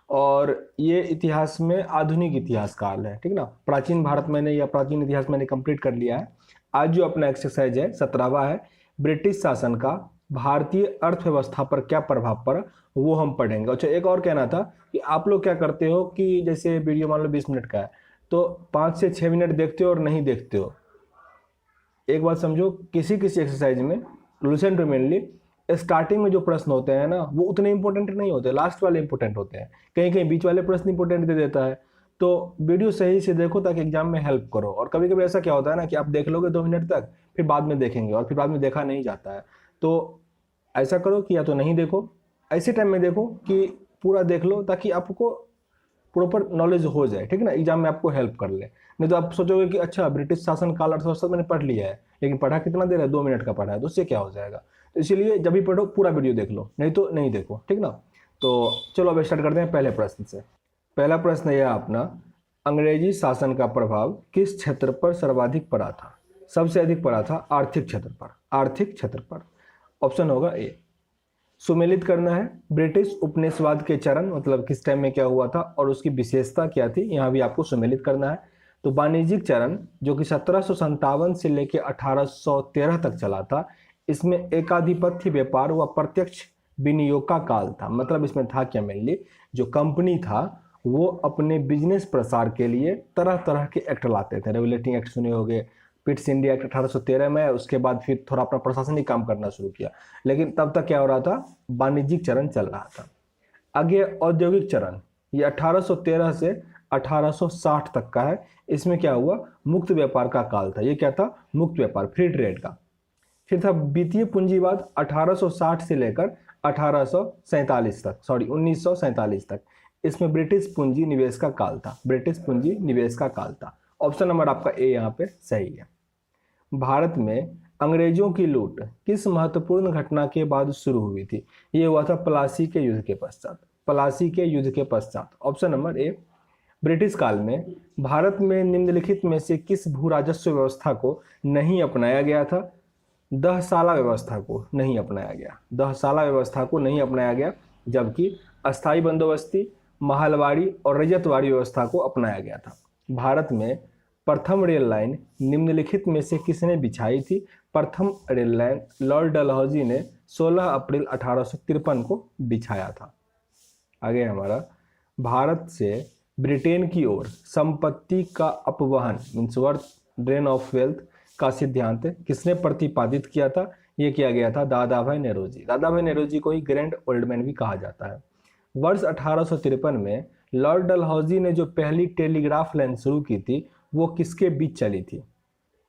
और ये इतिहास में आधुनिक इतिहास काल है, ठीक ना। प्राचीन भारत मैंने या प्राचीन इतिहास मैंने कंप्लीट कर लिया है। आज जो अपना एक्सरसाइज है 17वां है, ब्रिटिश शासन का भारतीय अर्थव्यवस्था पर क्या प्रभाव पड़ा वो हम पढ़ेंगे। अच्छा, एक और कहना था कि आप लोग क्या करते हो कि जैसे वीडियो मान लो 20 मिनट का है तो 5 से 6 मिनट देखते हो और नहीं देखते हो। एक बात समझो, किसी किसी एक्सरसाइज में लिसन टू मेनली स्टार्टिंग में जो प्रश्न होते हैं ना वो उतने इंपॉर्टेंट नहीं होते, लास्ट वाले इंपॉर्टेंट होते हैं। कहीं कहीं बीच वाले प्रश्न इंपॉर्टेंट दे देता है। तो वीडियो सही से देखो ताकि एग्जाम में हेल्प करो। और कभी कभी ऐसा क्या होता है ना कि आप देख लोगे 2 मिनट तक, फिर बाद में देखेंगे और फिर बाद में देखा नहीं जाता है। तो ऐसा करो कि या तो नहीं देखो, ऐसे टाइम में देखो कि पूरा देख लो ताकि आपको प्रॉपर नॉलेज हो जाए, ठीक है ना, एग्जाम में आपको हेल्प कर ले। नहीं तो आप सोचोगे कि अच्छा ब्रिटिश शासन काल अर्थव्यवस्था मैंने पढ़ लिया है, लेकिन पढ़ा कितना देर है, 2 मिनट का पढ़ा है, तो उससे क्या हो जाएगा। तो इसीलिए जब भी पढ़ो पूरा वीडियो देख लो, नहीं तो नहीं देखो, ठीक ना। तो चलो अब स्टार्ट करते हैं पहले प्रश्न से। पहला प्रश्न यह अपना, अंग्रेजी शासन का प्रभाव किस क्षेत्र पर सर्वाधिक पड़ा था। सबसे अधिक पड़ा था आर्थिक क्षेत्र पर, आर्थिक क्षेत्र पर। ऑप्शन होगा ए। सुमेलित करना है, ब्रिटिश उपनिवेशवाद के चरण मतलब किस टाइम में क्या हुआ था और उसकी विशेषता क्या थी, यहाँ भी आपको सुमेलित करना है। तो वाणिज्यिक चरण जो कि 1757 से लेकर 1813 तक चला था, इसमें एकाधिपत्य व्यापार व प्रत्यक्ष विनियोग का काल था। मतलब इसमें था क्या, मेनली जो कंपनी था वो अपने बिजनेस प्रसार के लिए तरह तरह के एक्ट लाते थे। रेगुलेटिंग एक्ट सुने होंगे, पिट्स इंडिया एक्ट 1813 में, उसके बाद फिर थोड़ा अपना प्रशासनिक काम करना शुरू किया। लेकिन तब तक क्या हो रहा था, वाणिज्यिक चरण चल रहा था। आगे औद्योगिक चरण, ये 1813 से 1860 तक का है। इसमें क्या हुआ, मुक्त व्यापार का काल था। ये क्या था, मुक्त व्यापार, फ्री ट्रेड का। फिर था वित्तीय पूंजीवाद 1860 से लेकर 1847 तक, सॉरी 1947 तक। इसमें ब्रिटिश पूंजी निवेश का काल था, ब्रिटिश पूंजी निवेश का काल था। ऑप्शन नंबर आपका ए यहाँ पे सही है। भारत में अंग्रेजों की लूट किस महत्वपूर्ण घटना के बाद शुरू हुई थी। ये हुआ था प्लासी के युद्ध के पश्चात, प्लासी के युद्ध के पश्चात। Option number A. ब्रिटिश काल में भारत में निम्नलिखित में से किस भू राजस्व व्यवस्था को नहीं अपनाया गया था। दहसाला व्यवस्था को नहीं अपनाया गया, दहसाला व्यवस्था को नहीं अपनाया गया, जबकि अस्थाई बंदोबस्ती, महलवाड़ी और रजतवाड़ी व्यवस्था को अपनाया गया था। भारत में प्रथम रेल लाइन निम्नलिखित में से किसने बिछाई थी। प्रथम रेल लाइन लॉर्ड डलहौजी ने 16 अप्रैल 1853 को बिछाया था। आगे हमारा, भारत से ब्रिटेन की ओर संपत्ति का अपवहन means worth drain of wealth का सिद्धांत किसने प्रतिपादित किया था। यह किया गया था दादा भाई नेहरूजी। दादा भाई नेहरूजी को ही ग्रैंड ओल्ड मैन भी कहा जाता है। वर्ष 1853 में लॉर्ड डलहौजी ने जो पहली टेलीग्राफ लाइन शुरू की थी वो किसके बीच चली थी।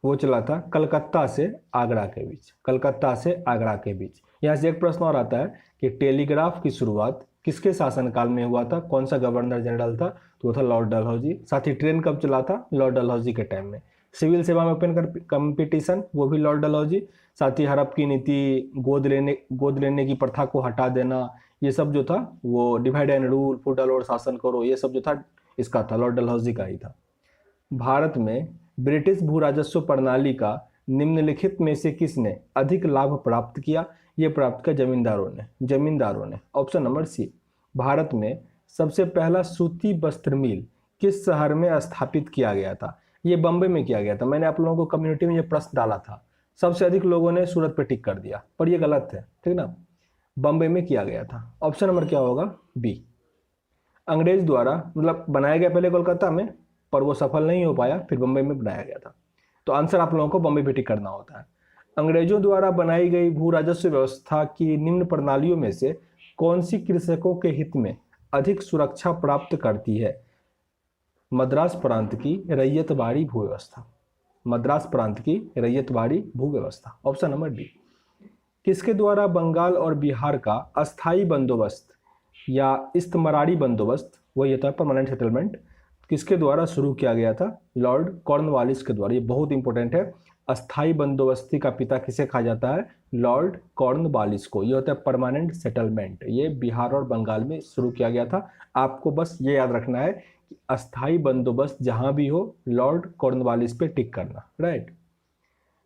वो चला था कलकत्ता से आगरा के बीच, कलकत्ता से आगरा के बीच। यहाँ से एक प्रश्न और आता है कि टेलीग्राफ की शुरुआत किसके शासनकाल में हुआ था, कौन सा गवर्नर जनरल था, तो वो था लॉर्ड डलहौजी। साथ ही ट्रेन कब चला था, लॉर्ड डलहौजी के टाइम में। सिविल सेवा में ओपन कंपटीशन, वो भी लॉर्ड डलहौजी। साथ ही हड़प की नीति, गोद लेने की प्रथा को हटा देना, ये सब जो था वो डिवाइड एंड रूल, फुटल और शासन करो, ये सब जो था इसका था, लॉर्ड डलहौजी का ही था। भारत में ब्रिटिश भू राजस्व प्रणाली का निम्नलिखित में से किसने अधिक लाभ प्राप्त किया। ये प्राप्त किया जमींदारों ने, जमींदारों ने। Option number C. भारत में सबसे पहला सूती वस्त्र मिल किस शहर में स्थापित किया गया था। ये बम्बई में किया गया था। मैंने आप लोगों को कम्युनिटी में ये प्रश्न डाला था, सबसे अधिक लोगों ने सूरत पे टिक कर दिया, पर ये गलत है, ठीक ना। बम्बई में किया गया था। ऑप्शन नंबर क्या होगा, बी। अंग्रेज द्वारा मतलब बनाया गया पहले कोलकाता में, पर वो सफल नहीं हो पाया, फिर बम्बई में बनाया गया था। तो आंसर आप लोगों को बम्बई पे टिक करना होता है। अंग्रेजों द्वारा बनाई गई भू राजस्व व्यवस्था की निम्न प्रणालियों में से कौन सी कृषकों के हित में अधिक सुरक्षा प्राप्त करती है। मद्रास प्रांत की रैयतवाड़ी भू व्यवस्था, मद्रास प्रांत की रैयतवाड़ी भू व्यवस्था। Option number D. किसके द्वारा बंगाल और बिहार का अस्थाई बंदोबस्त या इस्तमरारी बंदोबस्त, वही होता है परमानेंट सेटलमेंट, किसके द्वारा शुरू किया गया था। लॉर्ड कॉर्नवालिस के द्वारा। ये बहुत इंपॉर्टेंट है। अस्थाई बंदोबस्ती का पिता किसे कहा जाता है, लॉर्ड कॉर्नवालिस को। ये होता है परमानेंट सेटलमेंट, ये बिहार और बंगाल में शुरू किया गया था। आपको बस ये याद रखना है कि अस्थाई बंदोबस्त जहां भी हो लॉर्ड कॉर्नवालिस पे टिक करना, राइट।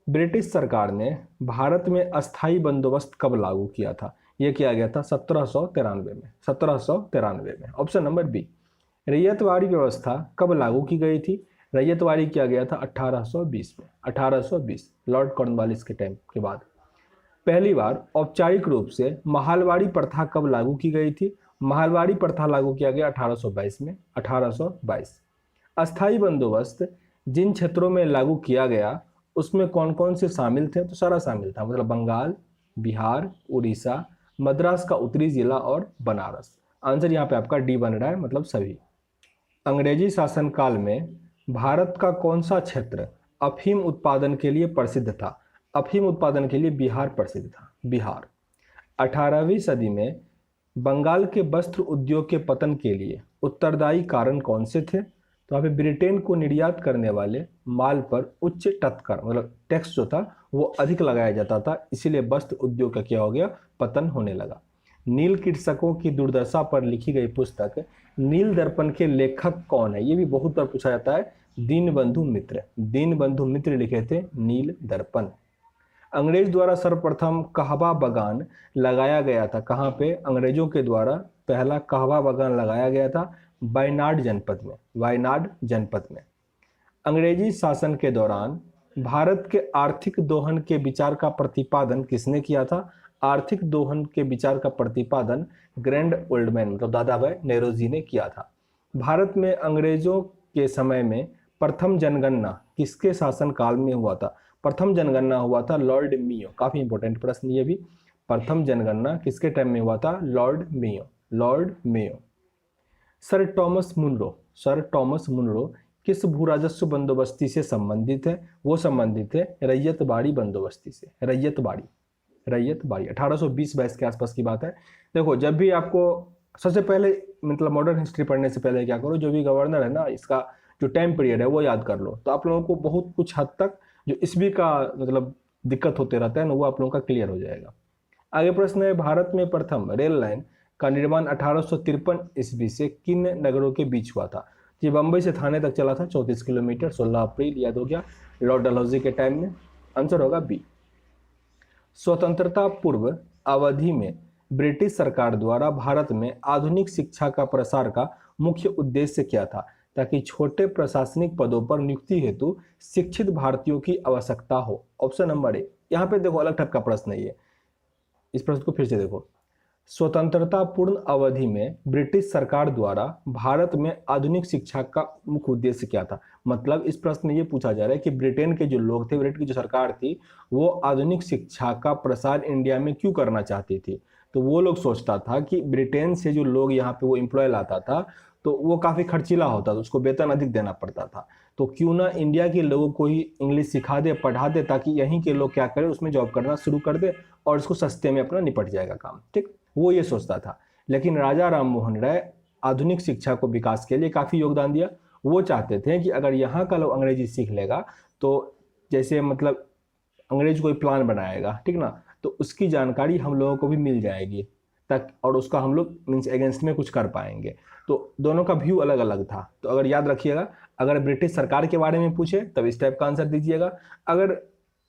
ब्रिटिश सरकार ने भारत में अस्थाई बंदोबस्त कब लागू किया था। ये किया गया था 1793 में, 1793 में। Option number B. रैयतवाड़ी व्यवस्था कब लागू की गई थी? रैयतवाड़ी किया गया था 1820 में, 1820 लॉर्ड कॉर्नवालिस के टाइम के बाद। पहली बार औपचारिक रूप से महालवाड़ी प्रथा कब लागू की गई थी? महालवाड़ी प्रथा लागू किया गया 1822 में, 1822। अस्थाई बंदोबस्त जिन क्षेत्रों में लागू किया गया उसमें कौन कौन से शामिल थे? तो सारा शामिल था, मतलब बंगाल, बिहार, उड़ीसा, मद्रास का उत्तरी जिला और बनारस। आंसर यहाँ पे आपका डी बन रहा है, मतलब सभी। अंग्रेजी शासनकाल में भारत का कौन सा क्षेत्र अफीम उत्पादन के लिए प्रसिद्ध था? अफीम उत्पादन के लिए बिहार प्रसिद्ध था, बिहार। 18वीं सदी में बंगाल के वस्त्र उद्योग के पतन के लिए उत्तरदायी कारण कौन से थे? तो यहाँ पे ब्रिटेन को निर्यात करने वाले माल पर उच्च टक्कर, मतलब टैक्स जो था वो अधिक लगाया जाता था, इसीलिए वस्त्र उद्योग का क्या हो गया? पतन होने लगा। नील कृषकों की दुर्दशा पर लिखी गई पुस्तक नील दर्पण के लेखक कौन है? ये भी बहुत बार पूछा जाता है। दीनबंधु मित्र, दीनबंधु मित्र लिखे थे नील दर्पण। अंग्रेज द्वारा सर्वप्रथम कहवा बागान लगाया गया था, कहाँ पे? अंग्रेजों के द्वारा पहला कहवा बागान लगाया गया था वायनाड जनपद में, वायनाड जनपद में। अंग्रेजी शासन के दौरान भारत के आर्थिक दोहन के विचार का प्रतिपादन किसने किया था? आर्थिक दोहन के विचार का प्रतिपादन ग्रैंड ओल्डमैन, मतलब दादा भाई नेहरू ने किया था। भारत में अंग्रेजों के समय में प्रथम जनगणना किसके शासनकाल में हुआ था? प्रथम जनगणना हुआ था लॉर्ड मेयो। काफी इंपॉर्टेंट प्रश्न ये भी। प्रथम जनगणना किसके टाइम में हुआ था? Lord Mayo, Lord Mayo. Sir Thomas Munro, Sir Thomas Munro किस भू राजस्व बंदोबस्ती से संबंधित है? वो संबंधित है रैयतवाड़ी बंदोबस्ती से, रैयतवाड़ी, रैयतवाड़ी। 1820-22 के आसपास की बात है। देखो, जब भी आपको सबसे पहले, मतलब मॉडर्न हिस्ट्री पढ़ने से पहले क्या करो, जो भी गवर्नर है ना, इसका जो टाइम पीरियड है वो याद कर लो, तो आप लोगों को बहुत कुछ हद तक जो ईस्वी का मतलब दिक्कत होते रहता है ना, वो आप लोगों का क्लियर हो जाएगा। आगे प्रश्न है, भारत में प्रथम रेल लाइन का निर्माण 1853 ईस्वी से किन नगरों के बीच हुआ था? ये बंबई से थाने तक चला था, 34 किलोमीटर, 16 अप्रैल, याद हो गया, लॉर्ड डलहौजी के टाइम में। आंसर होगा बी। स्वतंत्रता पूर्व अवधि में ब्रिटिश सरकार द्वारा भारत में आधुनिक शिक्षा का प्रसार का मुख्य उद्देश्य क्या था? ताकि छोटे प्रशासनिक पदों पर नियुक्ति हेतु शिक्षित भारतीयों की आवश्यकता हो। Option number A. यहाँ पे देखो, अलग टाइप का प्रश्न है ये, इस प्रश्न को फिर से देखो। स्वतंत्रता पूर्ण अवधि में ब्रिटिश सरकार द्वारा भारत में आधुनिक शिक्षा का मुख्य उद्देश्य क्या था? मतलब इस प्रश्न में ये पूछा जा रहा है कि ब्रिटेन के जो लोग थे, ब्रिटेन की जो सरकार थी, वो आधुनिक शिक्षा का प्रसार इंडिया में क्यों करना चाहती थी? तो वो लोग सोचता था कि ब्रिटेन से जो लोग यहाँ पे वो एम्प्लॉय लाता था तो वो काफ़ी खर्चीला होता था, उसको वेतन अधिक देना पड़ता था, तो क्यों ना इंडिया के लोगों को ही इंग्लिश सिखा दे, पढ़ा दे, ताकि यहीं के लोग क्या करें, उसमें जॉब करना शुरू कर दे और इसको सस्ते में अपना निपट जाएगा काम। ठीक, वो ये सोचता था। लेकिन राजा राम मोहन राय आधुनिक शिक्षा को विकास के लिए काफ़ी योगदान दिया। वो चाहते थे कि अगर यहाँ का लोग अंग्रेजी सीख लेगा तो जैसे मतलब अंग्रेज कोई प्लान बनाएगा, ठीक ना, तो उसकी जानकारी हम लोगों को भी मिल जाएगी तक, और उसका हम लोग मीन्स अगेंस्ट में कुछ कर पाएंगे। तो दोनों का व्यू अलग अलग था। तो अगर याद रखिएगा, अगर ब्रिटिश सरकार के बारे में पूछे तब इस टाइप का आंसर दीजिएगा, अगर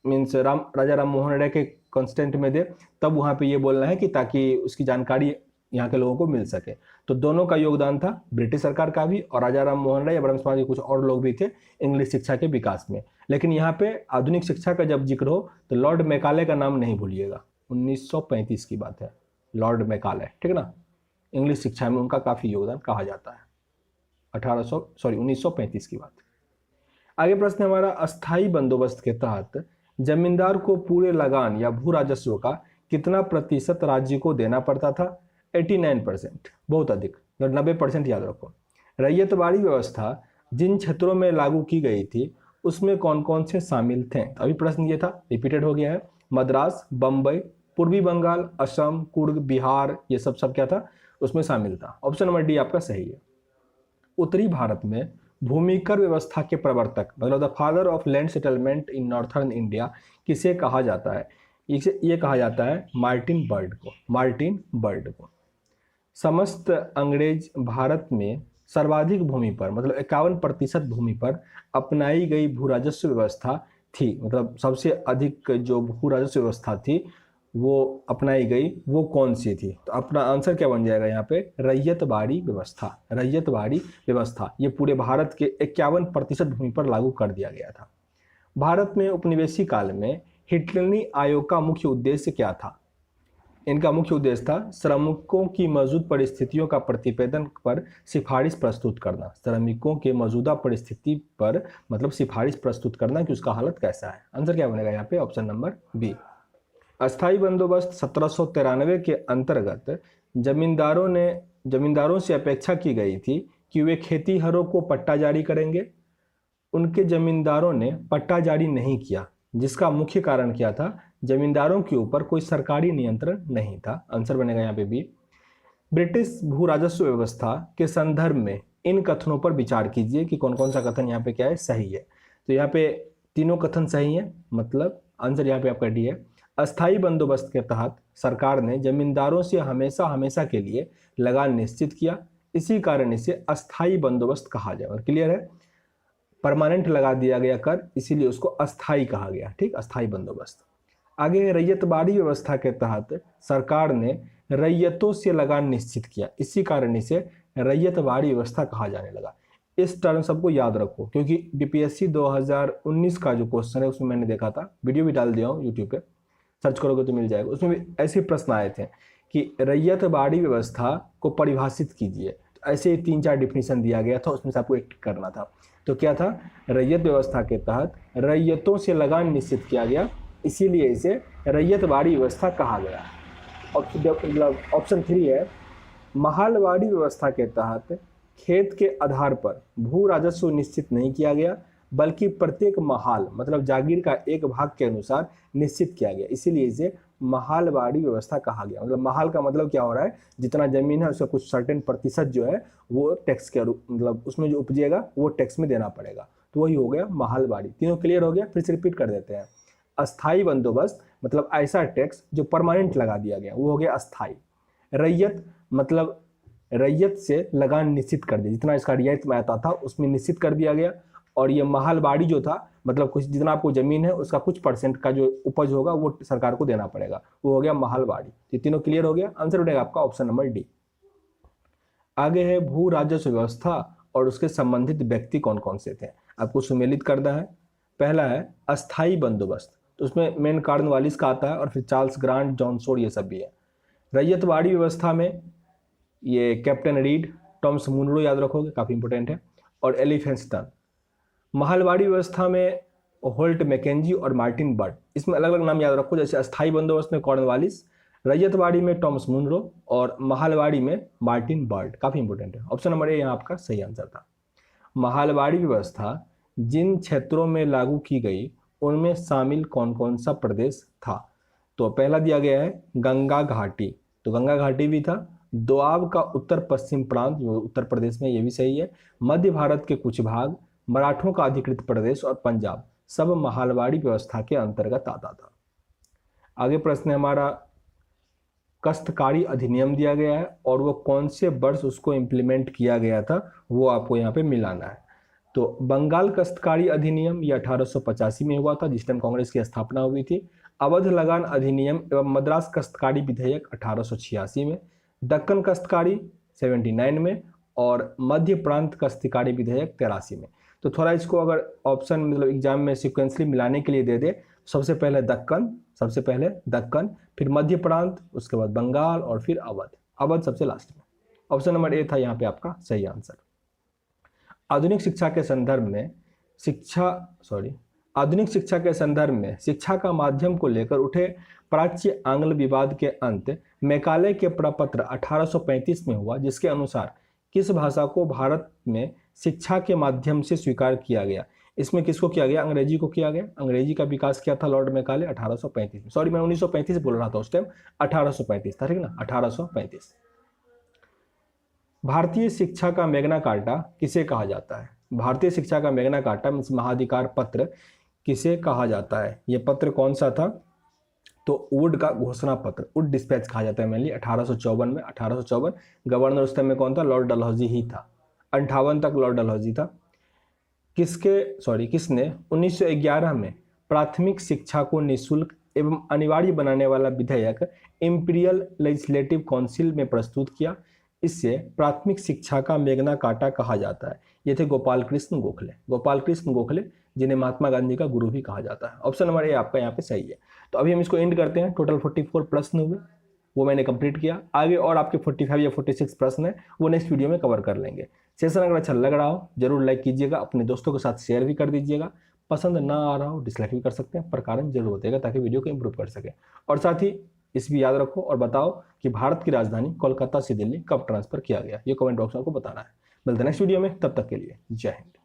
मीन्स राजा राम मोहन राय के कॉन्स्टेंट में दे तब वहाँ पे ये बोलना है कि ताकि उसकी जानकारी यहाँ के लोगों को मिल सके। तो दोनों का योगदान था, ब्रिटिश सरकार का भी और राजा राम मोहन राय, ब्रह्म समाज के कुछ और लोग भी थे इंग्लिश शिक्षा के विकास में। लेकिन यहाँ पे आधुनिक शिक्षा का जब जिक्र हो तो लॉर्ड मैकाले का नाम नहीं भूलिएगा। 1935 की बात है, लॉर्ड मैकाले, ठीक ना। इंग्लिश शिक्षा में उनका काफ़ी योगदान कहा जाता है। 1935 की बात। आगे प्रश्न हमारा, अस्थाई बंदोबस्त के तहत जमींदार को पूरे लगान या भू राजस्व का कितना प्रतिशत राज्य को देना पड़ता था? 89%, बहुत अधिक, 90% याद रखो। रैयतवाड़ी व्यवस्था जिन क्षेत्रों में लागू की गई थी उसमें कौन कौन से शामिल थे? अभी प्रश्न ये था, रिपीटेड हो गया है। मद्रास, बम्बई, पूर्वी बंगाल, असम, कुर्ग, बिहार, ये सब क्या था? उसमें शामिल था। ऑप्शन नंबर डी आपका सही है। उत्तरी भारत में भूमिकर व्यवस्था के प्रवर्तक, मतलब the father of land settlement in northern India किसे कहा जाता है? ये कहा जाता है मार्टिन बर्ड को, मार्टिन बर्ड को। समस्त अंग्रेज भारत में सर्वाधिक भूमि पर, मतलब 51% भूमि पर अपनाई गई भू राजस्व व्यवस्था थी, मतलब सबसे अधिक जो भू राजस्व व्यवस्था थी वो अपनाई गई वो कौन सी थी? तो अपना आंसर क्या बन जाएगा यहाँ पे? रैयतवाड़ी व्यवस्था। रैयतवाड़ी व्यवस्था ये पूरे भारत के 51% भूमि पर लागू कर दिया गया था। भारत में उपनिवेशी काल में हिटलरी आयोग का मुख्य उद्देश्य क्या था? इनका मुख्य उद्देश्य था श्रमिकों की मौजूद परिस्थितियों का प्रतिवेदन पर सिफारिश प्रस्तुत करना। श्रमिकों के मौजूदा परिस्थिति पर मतलब सिफारिश प्रस्तुत करना कि उसका हालत कैसा है। आंसर क्या बनेगा यहाँ पे? Option number B. अस्थाई बंदोबस्त 1793 के अंतर्गत जमींदारों से अपेक्षा की गई थी कि वे खेतीहरों को पट्टा जारी करेंगे। उनके जमींदारों ने पट्टा जारी नहीं किया, जिसका मुख्य कारण क्या था? जमींदारों के ऊपर कोई सरकारी नियंत्रण नहीं था। आंसर बनेगा यहाँ पे बी। ब्रिटिश भू राजस्व व्यवस्था के संदर्भ में इन कथनों पर विचार कीजिए कि कौन कौन सा कथन यहाँ पे क्या है? सही है। तो यहाँ पे तीनों कथन सही है, मतलब आंसर यहाँ पे आपका डी है। अस्थाई बंदोबस्त के तहत सरकार ने जमींदारों से हमेशा हमेशा के लिए लगान निश्चित किया, इसी कारण इसे अस्थाई बंदोबस्त कहा जाए। और क्लियर है, परमानेंट लगा दिया गया कर, इसीलिए उसको अस्थाई कहा गया। ठीक, अस्थाई बंदोबस्त। आगे रैयतवाड़ी व्यवस्था के तहत सरकार ने रैयतों से लगान निश्चित किया, इसी कारण इसे रैयतवाड़ी व्यवस्था कहा जाने लगा। इस टर्म सबको याद रखो, क्योंकि बीपीएससी 2019 का जो क्वेश्चन है उसमें मैंने देखा था, वीडियो भी डाल दिया हूँ यूट्यूब पे, सर्च करोगे तो मिल जाएगा। उसमें भी ऐसे प्रश्न आए थे कि रैयतवाड़ी व्यवस्था को परिभाषित कीजिए। तो ऐसे ही 3-4 डिफिनीशन दिया गया था, उसमें से आपको एक करना था। तो क्या था? रैयत व्यवस्था के तहत रैयतों से लगान निश्चित किया गया, इसीलिए इसे रैयतवाड़ी व्यवस्था कहा गया। ऑप्शन 3 है, महालवाड़ी व्यवस्था के तहत खेत के आधार पर भू राजस्व निश्चित नहीं किया गया, बल्कि प्रत्येक महाल मतलब जागीर का एक भाग के अनुसार निश्चित किया गया, इसीलिए इसे महालवाड़ी व्यवस्था कहा गया। मतलब महाल का मतलब क्या हो रहा है? जितना जमीन है उसका कुछ सर्टेन प्रतिशत जो है वो टैक्स के रूप मतलब उसमें जो उपजेगा वो टैक्स में देना पड़ेगा, तो वही हो गया महालवाड़ी। तीनों क्लियर हो गया? फिर से रिपीट कर देते हैं। अस्थाई बंदोबस्त मतलब ऐसा टैक्स जो परमानेंट लगा दिया गया, वो हो गया अस्थाई। रैयत मतलब रैयत से लगान निश्चित कर दी, जितना इसका रियायत में आता था उसमें निश्चित कर दिया गया। और ये महालवाड़ी जो था मतलब कुछ जितना आपको जमीन है उसका कुछ परसेंट का जो उपज होगा वो सरकार को देना पड़ेगा, वो हो गया महालवाड़ी। ये तीनों क्लियर हो गया? आंसर उठेगा आपका ऑप्शन नंबर डी। आगे है भू राजस्व व्यवस्था और उसके संबंधित व्यक्ति कौन कौन से थे, आपको सुमेलित करना है। पहला है अस्थाई बंदोबस्त, तो उसमें मेन कॉर्नवालिस का आता है और फिर चार्ल्स ग्रांट, जॉन सोर, ये सब भी है। रैयतवाड़ी व्यवस्था में ये कैप्टन रीड, टॉमस मुनरो याद रखोगे, काफ़ी इंपॉर्टेंट है, और एलिफेंस्टन। महलवाड़ी व्यवस्था में होल्ट, मैकेंजी और मार्टिन बर्ड, इसमें अलग अलग नाम याद रखो, जैसे अस्थाई बंदोबस्त में कॉर्नवालिस, रैयतवाड़ी में टॉमस मुनरो और महलवाड़ी में मार्टिन बर्ड, काफ़ी इंपॉर्टेंट है। ऑप्शन नंबर ए यहाँ आपका सही आंसर था। महलवाड़ी व्यवस्था जिन क्षेत्रों में लागू की गई उनमें शामिल कौन कौन सा प्रदेश था? तो पहला दिया गया है गंगा घाटी, तो गंगा घाटी भी था। दोआब का उत्तर पश्चिम प्रांत जो उत्तर प्रदेश में, ये भी सही है। मध्य भारत के कुछ भाग, मराठों का अधिकृत प्रदेश और पंजाब, सब महलवाड़ी व्यवस्था के अंतर्गत आता था। आगे प्रश्न है हमारा, काश्तकारी अधिनियम दिया गया है और वो कौन से वर्ष उसको इम्प्लीमेंट किया गया था वो आपको यहाँ पे मिलाना है। तो बंगाल काश्तकारी अधिनियम ये 1885 में हुआ था, जिस टाइम कांग्रेस की स्थापना हुई थी। अवध लगान अधिनियम एवं मद्रास काश्तकारी विधेयक 1886 में, दक्कन काश्तकारी 79 में और मध्य प्रांत काश्तकारी विधेयक 83 में। तो थोड़ा इसको अगर ऑप्शन मतलब एग्जाम में सिक्वेंसली मिलाने के लिए दे दे, सबसे पहले दक्कन, फिर मध्य प्रांत, उसके बाद बंगाल और फिर अवध सबसे लास्ट में। ऑप्शन नंबर ए था यहाँ पे आपका सही आंसर। आधुनिक शिक्षा के संदर्भ में शिक्षा का माध्यम को लेकर उठे प्राच्य आंग्ल विवाद के अंत मैकाले के प्रपत्र 1835 में हुआ, जिसके अनुसार किस भाषा को भारत में शिक्षा के माध्यम से स्वीकार किया गया? इसमें किसको किया गया? अंग्रेजी को किया गया। अंग्रेजी का विकास किया था लॉर्ड मैकाले 1835 में। सॉरी मैं 1935 बोल रहा था उस टाइम, 1835 था, ठीक ना, 1835। भारतीय शिक्षा का मैग्ना कार्टा किसे कहा जाता है? भारतीय शिक्षा का मैग्ना कार्टा मीन्स महाधिकार पत्र किसे कहा जाता है? यह पत्र कौन सा था? तो वुड का घोषणा पत्र, वुड डिस्पैच कहा जाता है मेनली। 1854 में, 1854 गवर्नर उस टाइम में कौन था? लॉर्ड डलहौजी ही था। 58 तक लॉर्ड डलहौजी था। किसने 1911 में प्राथमिक शिक्षा को निःशुल्क एवं अनिवार्य बनाने वाला विधेयक इंपीरियल लेजिस्लेटिव काउंसिल में प्रस्तुत किया। इससे प्राथमिक शिक्षा का मेगना कार्टा कहा जाता है। ये थे गोपाल कृष्ण गोखले। गोपाल कृष्ण गोखले जिन्हें महात्मा गांधी का गुरु भी कहा जाता है। ऑप्शन नंबर ए आपका यहाँ पे सही है। तो अभी हम इसको एंड करते हैं। टोटल 44 प्रश्न हुए, वो मैंने कंप्लीट किया। आगे और आपके 45 या 46 प्रश्न है, वो नेक्स्ट वीडियो में कवर कर लेंगे। सेशन अगर अच्छा लग रहा हो जरूर लाइक कीजिएगा, अपने दोस्तों के साथ शेयर भी कर दीजिएगा। पसंद ना आ रहा हो डिसलाइक भी कर सकते हैं, पर कारण जरूर बताइएगा ताकि वीडियो को इंप्रूव कर सके। और साथ ही इस भी याद रखो और बताओ कि भारत की राजधानी कोलकाता से दिल्ली कब ट्रांसफर किया गया, ये कमेंट बॉक्स में आपको बताना है। मिलते हैं नेक्स्ट वीडियो में, तब तक के लिए जय हिंद।